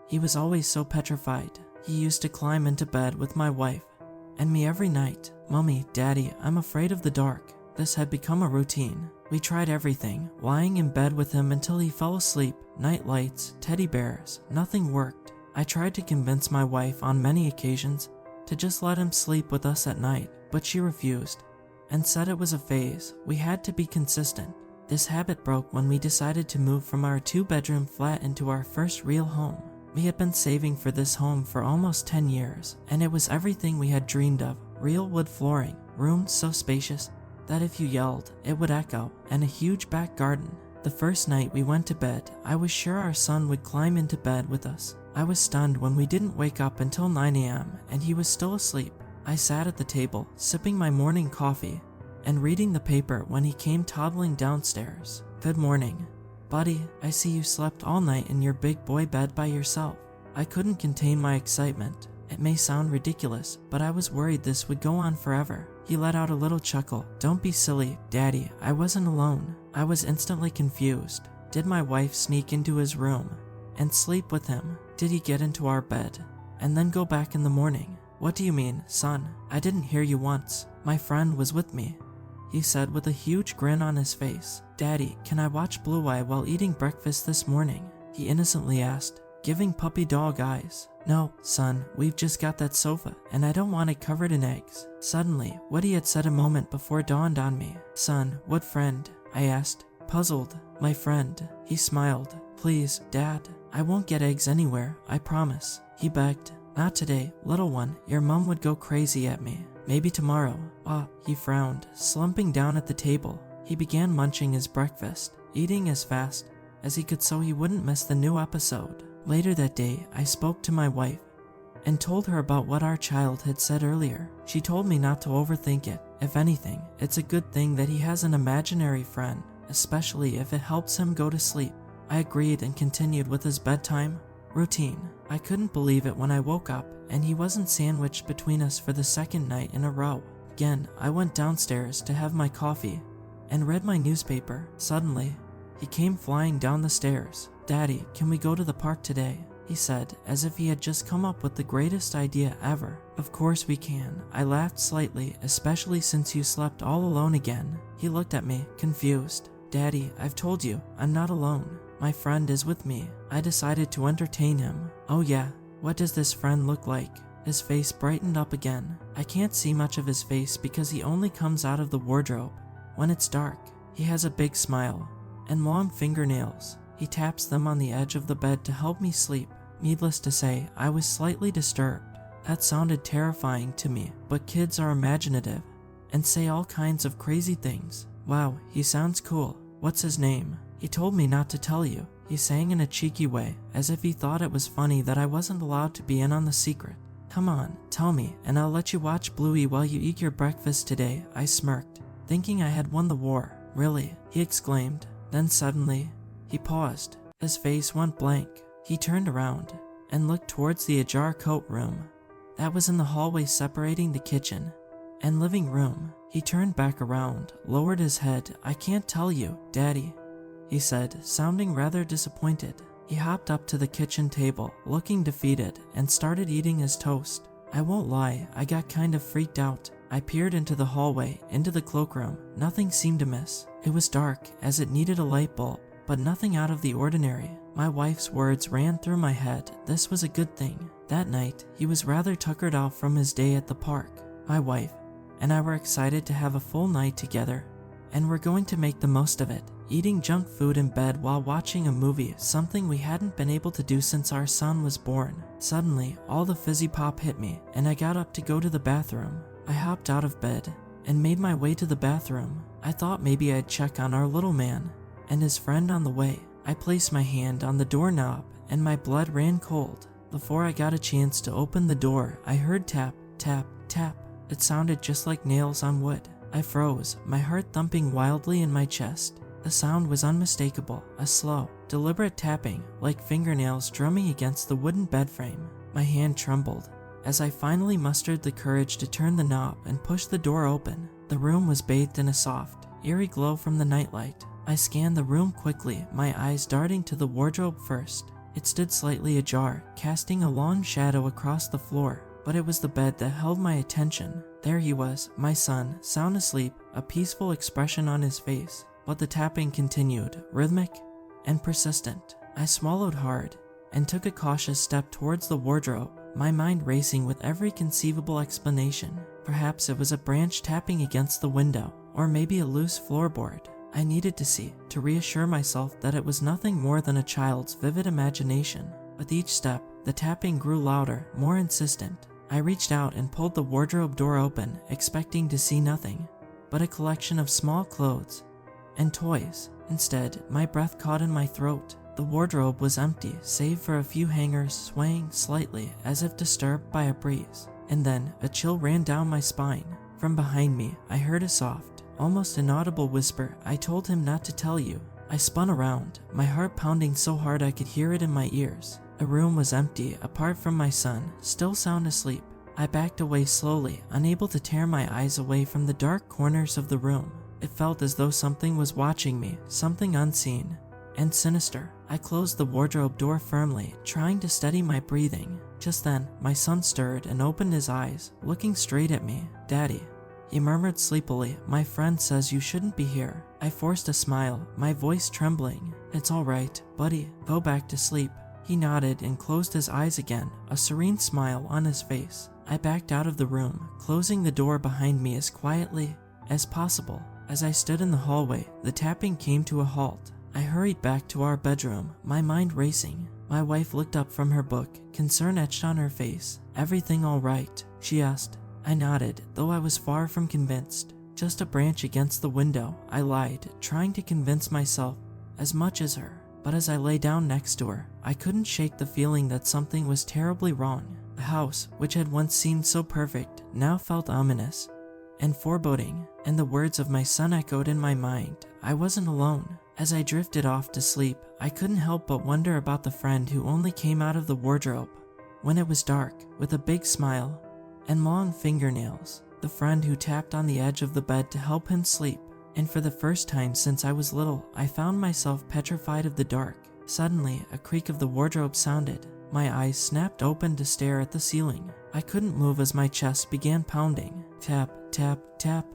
He was always so petrified. He used to climb into bed with my wife and me every night. Mommy, Daddy, I'm afraid of the dark. This had become a routine. We tried everything, lying in bed with him until he fell asleep, night lights, teddy bears, nothing worked. I tried to convince my wife on many occasions to just let him sleep with us at night, but she refused and said it was a phase. We had to be consistent. This habit broke when we decided to move from our 2-bedroom flat into our first real home. We had been saving for this home for almost 10 years, and it was everything we had dreamed of. Real wood flooring, rooms so spacious that if you yelled, it would echo, and a huge back garden. The first night we went to bed, I was sure our son would climb into bed with us. I was stunned when we didn't wake up until 9 a.m. and he was still asleep. I sat at the table, sipping my morning coffee and reading the paper when he came toddling downstairs. Good morning, buddy. I see you slept all night in your big boy bed by yourself. I couldn't contain my excitement. It may sound ridiculous, but I was worried this would go on forever. He let out a little chuckle. Don't be silly, Daddy. I wasn't alone. I was instantly confused. Did my wife sneak into his room and sleep with him? Did he get into our bed and then go back in the morning? What do you mean, son? I didn't hear you once. My friend was with me, he said with a huge grin on his face. Daddy, can I watch Blue Eye while eating breakfast this morning? He innocently asked, giving puppy dog eyes. No, son, we've just got that sofa, and I don't want it covered in eggs. Suddenly, what he had said a moment before dawned on me. Son, what friend? I asked, puzzled. My friend. He smiled. Please, Dad, I won't get eggs anywhere, I promise. He begged. Not today, little one. Your mom would go crazy at me. Maybe tomorrow. He frowned, slumping down at the table. He began munching his breakfast, eating as fast as he could so he wouldn't miss the new episode. Later that day, I spoke to my wife and told her about what our child had said earlier. She told me not to overthink it. If anything, it's a good thing that he has an imaginary friend, especially if it helps him go to sleep. I agreed and continued with his bedtime routine. I couldn't believe it when I woke up and he wasn't sandwiched between us for the second night in a row. Again, I went downstairs to have my coffee and read my newspaper. Suddenly, he came flying down the stairs. Daddy, can we go to the park today? He said, as if he had just come up with the greatest idea ever. Of course we can. I laughed slightly, especially since you slept all alone again. He looked at me, confused. Daddy, I've told you, I'm not alone. My friend is with me. I decided to entertain him. Oh yeah, what does this friend look like? His face brightened up again. I can't see much of his face because he only comes out of the wardrobe when it's dark. He has a big smile and long fingernails. He taps them on the edge of the bed to help me sleep. Needless to say, I was slightly disturbed. That sounded terrifying to me, but kids are imaginative and say all kinds of crazy things. Wow, he sounds cool. What's his name? He told me not to tell you. He sang in a cheeky way, as if he thought it was funny that I wasn't allowed to be in on the secret. Come on, tell me, and I'll let you watch Bluey while you eat your breakfast today. I smirked, thinking I had won the war. Really? He exclaimed. Then suddenly, he paused. His face went blank. He turned around and looked towards the ajar coat room that was in the hallway separating the kitchen and living room. He turned back around, lowered his head. I can't tell you, Daddy, he said, sounding rather disappointed. He hopped up to the kitchen table, looking defeated, and started eating his toast. I won't lie, I got kind of freaked out. I peered into the hallway, into the cloakroom. Nothing seemed amiss. It was dark, as it needed a light bulb, but nothing out of the ordinary. My wife's words ran through my head. This was a good thing. That night, he was rather tuckered out from his day at the park. My wife and I were excited to have a full night together, and we're going to make the most of it, eating junk food in bed while watching a movie, something we hadn't been able to do since our son was born. Suddenly, all the fizzy pop hit me, and I got up to go to the bathroom. I hopped out of bed and made my way to the bathroom. I thought maybe I'd check on our little man and his friend on the way. I placed my hand on the doorknob and my blood ran cold. Before I got a chance to open the door, I heard tap, tap, tap. It sounded just like nails on wood. I froze, my heart thumping wildly in my chest. The sound was unmistakable, a slow, deliberate tapping, like fingernails drumming against the wooden bed frame. My hand trembled as I finally mustered the courage to turn the knob and push the door open. The room was bathed in a soft, eerie glow from the nightlight. I scanned the room quickly, my eyes darting to the wardrobe first. It stood slightly ajar, casting a long shadow across the floor, but it was the bed that held my attention. There he was, my son, sound asleep, a peaceful expression on his face. But the tapping continued, rhythmic and persistent. I swallowed hard and took a cautious step towards the wardrobe, my mind racing with every conceivable explanation. Perhaps it was a branch tapping against the window, or maybe a loose floorboard. I needed to see, to reassure myself that it was nothing more than a child's vivid imagination. With each step, the tapping grew louder, more insistent. I reached out and pulled the wardrobe door open, expecting to see nothing but a collection of small clothes and toys. Instead, my breath caught in my throat. The wardrobe was empty, save for a few hangers swaying slightly as if disturbed by a breeze. And then, a chill ran down my spine. From behind me, I heard a soft, almost inaudible whisper, "I told him not to tell you." I spun around, my heart pounding so hard I could hear it in my ears. The room was empty, apart from my son, still sound asleep. I backed away slowly, unable to tear my eyes away from the dark corners of the room. It felt as though something was watching me, something unseen and sinister. I closed the wardrobe door firmly, trying to steady my breathing. Just then, my son stirred and opened his eyes, looking straight at me. "Daddy," he murmured sleepily, "my friend says you shouldn't be here." I forced a smile, my voice trembling. "It's all right, buddy. Go back to sleep." He nodded and closed his eyes again, a serene smile on his face. I backed out of the room, closing the door behind me as quietly as possible. As I stood in the hallway, the tapping came to a halt. I hurried back to our bedroom, my mind racing. My wife looked up from her book, concern etched on her face. "Everything all right?" she asked. I nodded, though I was far from convinced. "Just a branch against the window," I lied, trying to convince myself as much as her. But as I lay down next to her, I couldn't shake the feeling that something was terribly wrong. The house, which had once seemed so perfect, now felt ominous and foreboding, and the words of my son echoed in my mind. I wasn't alone. As I drifted off to sleep, I couldn't help but wonder about the friend who only came out of the wardrobe when it was dark, with a big smile and long fingernails. The friend who tapped on the edge of the bed to help him sleep. And for the first time since I was little, I found myself petrified of the dark. Suddenly, a creak of the wardrobe sounded. My eyes snapped open to stare at the ceiling. I couldn't move as my chest began pounding. Tap, tap, tap.